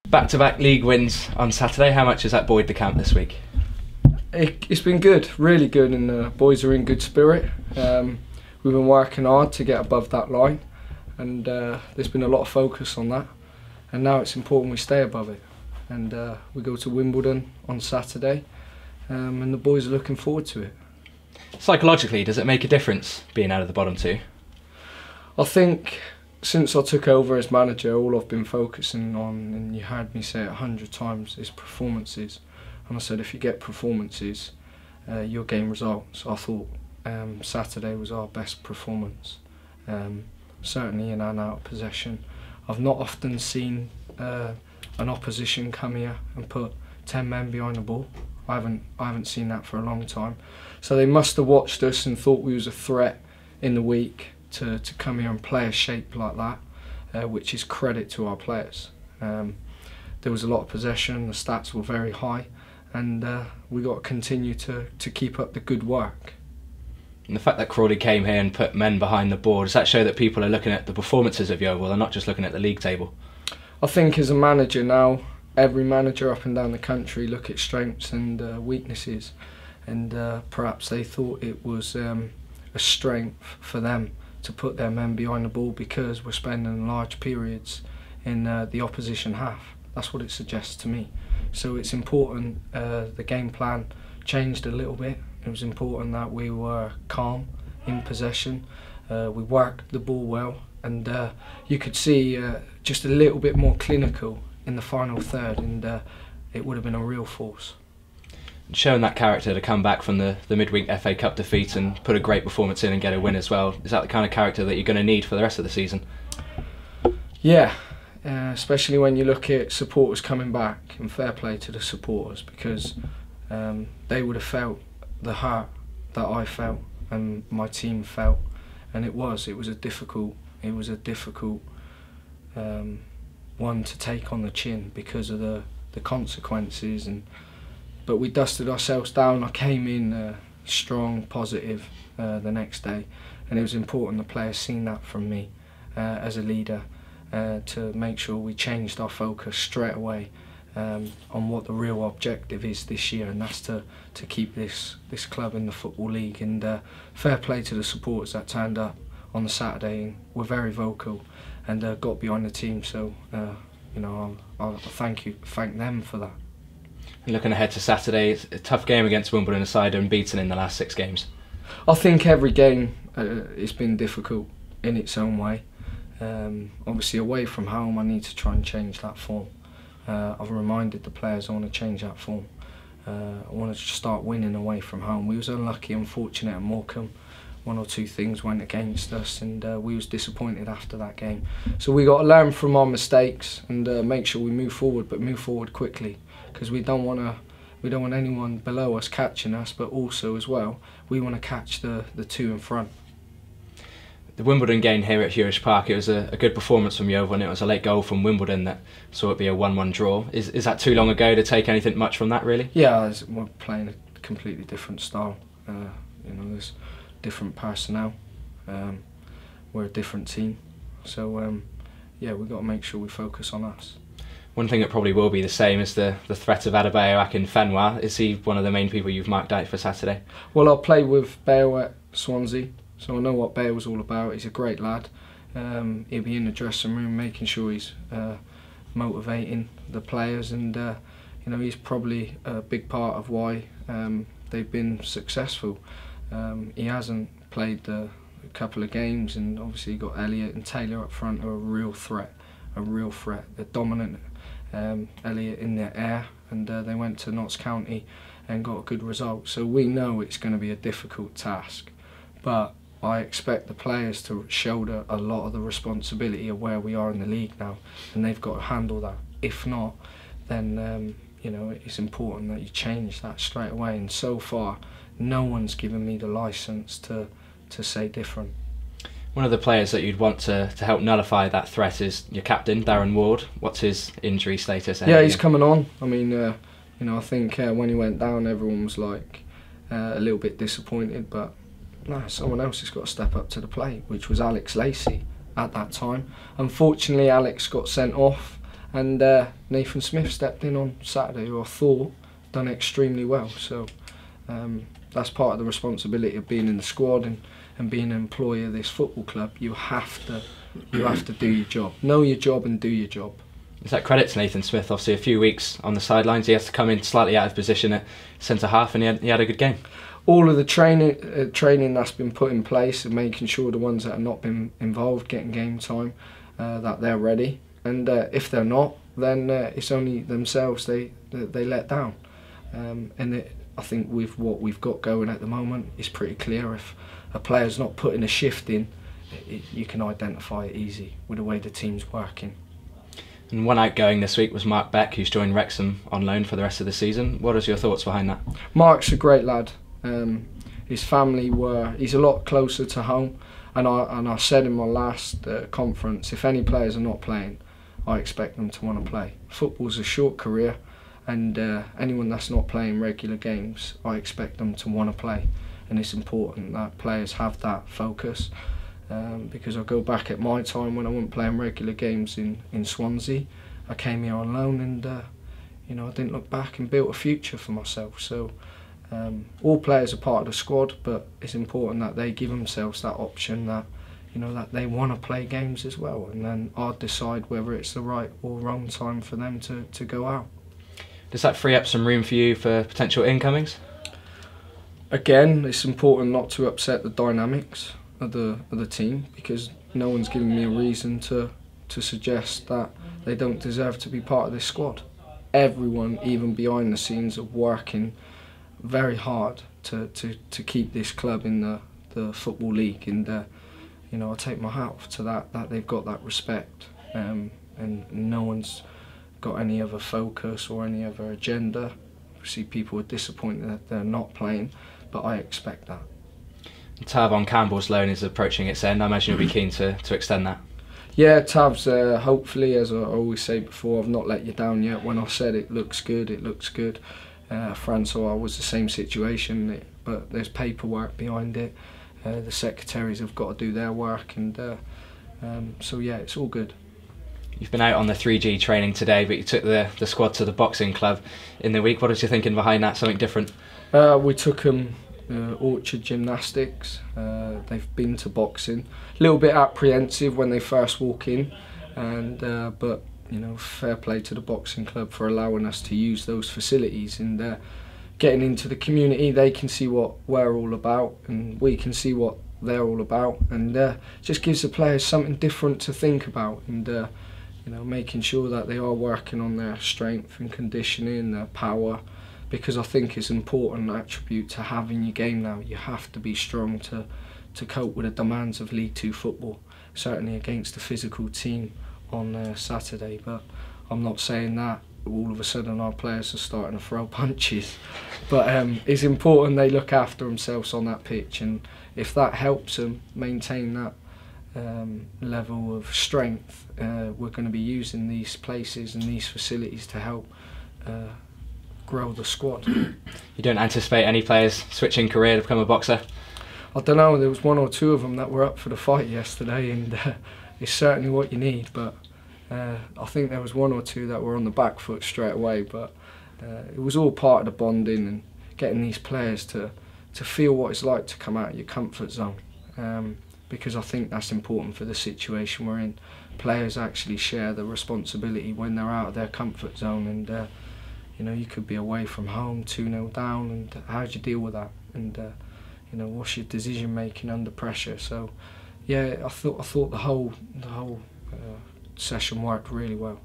Back-to-back league wins on Saturday. How much has that buoyed the camp this week? It's been good, really good, and the boys are in good spirit. We've been working hard to get above that line, and there's been a lot of focus on that. And now it's important we stay above it. And we go to Wimbledon on Saturday, and the boys are looking forward to it. Psychologically, does it make a difference being out of the bottom two? I think since I took over as manager, all I've been focusing on, and you heard me say it 100 times, is performances. And I said if you get performances, you'll gain results. I thought Saturday was our best performance, certainly in and out of possession. I've not often seen an opposition come here and put 10 men behind the ball. I haven't seen that for a long time. So they must have watched us and thought we was a threat in the week to come here and play a shape like that, which is credit to our players. There was a lot of possession, the stats were very high, and we got to continue to keep up the good work. And the fact that Crawley came here and put men behind the ball, does that show that people are looking at the performances of Yeovil and not just looking at the league table? I think as a manager now, every manager up and down the country look at strengths and weaknesses, and perhaps they thought it was a strength for them to put their men behind the ball because we're spending large periods in the opposition half. That's what it suggests to me. So it's important the game plan changed a little bit. It was important that we were calm in possession. We worked the ball well, and you could see just a little bit more clinical in the final third, and it would have been a real force. Showing that character to come back from the midweek FA Cup defeat and put a great performance in and get a win as well, is that the kind of character that you're going to need for the rest of the season? Yeah, especially when you look at supporters coming back, and fair play to the supporters, because they would have felt the heart that I felt and my team felt, and it was a difficult one to take on the chin because of the consequences, but we dusted ourselves down. I came in strong, positive the next day, and it was important the players seen that from me as a leader to make sure we changed our focus straight away on what the real objective is this year, and that's to keep this club in the Football League. And fair play to the supporters that turned up on the Saturday and were very vocal and got behind the team. So you know, I'll thank them for that. And looking ahead to Saturday, it's a tough game against Wimbledon, aside unbeaten in the last 6 games. I think every game it's been difficult in its own way. Obviously away from home I need to try and change that form. I've reminded the players I want to change that form. I want to start winning away from home. We was unlucky, unfortunate at Morecambe. 1 or 2 things went against us, and we was disappointed after that game. So we got to learn from our mistakes and make sure we move forward, but move forward quickly, because we don't want anyone below us catching us, but also as well we want to catch the 2 in front. The Wimbledon game here at Hewish Park, it was a good performance from Yeovil, and it was a late goal from Wimbledon that saw it be a 1-1 draw. Is that too long ago to take anything much from that, really? Yeah, we're playing a completely different style. You know, there's different personnel. We're a different team. So yeah, we've got to make sure we focus on us. One thing that probably will be the same is the threat of Adebayo Akinfenwa. Is he one of the main people you've marked out for Saturday? Well, I played with Bale at Swansea, so I know what Bale's all about. He's a great lad. He'll be in the dressing room making sure he's motivating the players, and you know, he's probably a big part of why they've been successful. He hasn't played a couple of games, and obviously you've got Elliott and Taylor up front, who are a real threat. They're dominant. Elliott in the air, and they went to Notts County and got a good result. So we know it's going to be a difficult task, but I expect the players to shoulder a lot of the responsibility of where we are in the league now, and they've got to handle that. If not, then you know, it's important that you change that straight away, and so far no one's given me the licence to say different. One of the players that you'd want to help nullify that threat is your captain, Darren Ward. What's his injury status? Yeah, he's coming on. I mean, you know, I think when he went down, everyone was like a little bit disappointed, but no, someone else has got to step up to the plate, which was Alex Lacey at that time. Unfortunately, Alex got sent off And Nathan Smith stepped in on Saturday, who I thought done extremely well. So that's part of the responsibility of being in the squad and being an employee of this football club. You have to do your job. Know your job and do your job. Is that credit to Nathan Smith? Obviously, a few weeks on the sidelines, he has to come in slightly out of position at centre half, and he had a good game. All of the training that's been put in place and making sure the ones that have not been involved getting game time, that they're ready. And if they're not, then it's only themselves they let down. I think with what we've got going at the moment, it's pretty clear. If a player's not putting a shift in, you can identify it easy with the way the team's working. And one outgoing this week was Mark Beck, who's joined Wrexham on loan for the rest of the season. What are your thoughts behind that? Mark's a great lad. His family he's a lot closer to home, and I said in my last conference, if any players are not playing, I expect them to want to play. Football's a short career, and anyone that's not playing regular games, I expect them to want to play. And it's important that players have that focus. Because I go back at my time when I wasn't playing regular games in Swansea. I came here on loan, and I didn't look back and built a future for myself. So all players are part of the squad, but it's important that they give themselves that option, that that they want to play games as well, and then I'll decide whether it's the right or wrong time for them to go out. Does that free up some room for you for potential incomings? Again, it's important not to upset the dynamics of the team, because no one's given me a reason to suggest that they don't deserve to be part of this squad. Everyone, even behind the scenes, are working very hard to keep this club in the Football League, and I take my hat off to that they've got that respect, and no one's got any other focus or any other agenda. Obviously people are disappointed that they're not playing, but I expect that. Tav Campbell's loan is approaching its end. I imagine you'll be keen to extend that. Yeah, Tav's hopefully, as I always say before, I've not let you down yet. When I said it looks good, it looks good. Francois was the same situation, but there's paperwork behind it. The secretaries have got to do their work, and so yeah, it's all good. You've been out on the 3G training today, but you took the squad to the boxing club in the week. What is your thinking behind that? Something different? We took them Orchard Gymnastics. They've been to boxing. A little bit apprehensive when they first walk in, and but fair play to the boxing club for allowing us to use those facilities, and getting into the community. They can see what we're all about, and we can see what they're all about, and just gives the players something different to think about, and making sure that they are working on their strength and conditioning, their power, because I think it's an important attribute to have in your game now. You have to be strong to cope with the demands of League 2 football, certainly against a physical team on Saturday. But I'm not saying that all of a sudden our players are starting to throw punches, but it's important they look after themselves on that pitch, and if that helps them maintain that level of strength, we're going to be using these places and these facilities to help grow the squad. You don't anticipate any players switching career to become a boxer? I don't know, there was one or two of them that were up for the fight yesterday, and it's certainly what you need, but I think there was one or two that were on the back foot straight away, but it was all part of the bonding and getting these players to feel what it's like to come out of your comfort zone, because I think that's important for the situation we're in. Players actually share the responsibility when they're out of their comfort zone, and you could be away from home 2-0 down, and how do you deal with that, and what's your decision making under pressure? So yeah, I thought the whole session worked really well.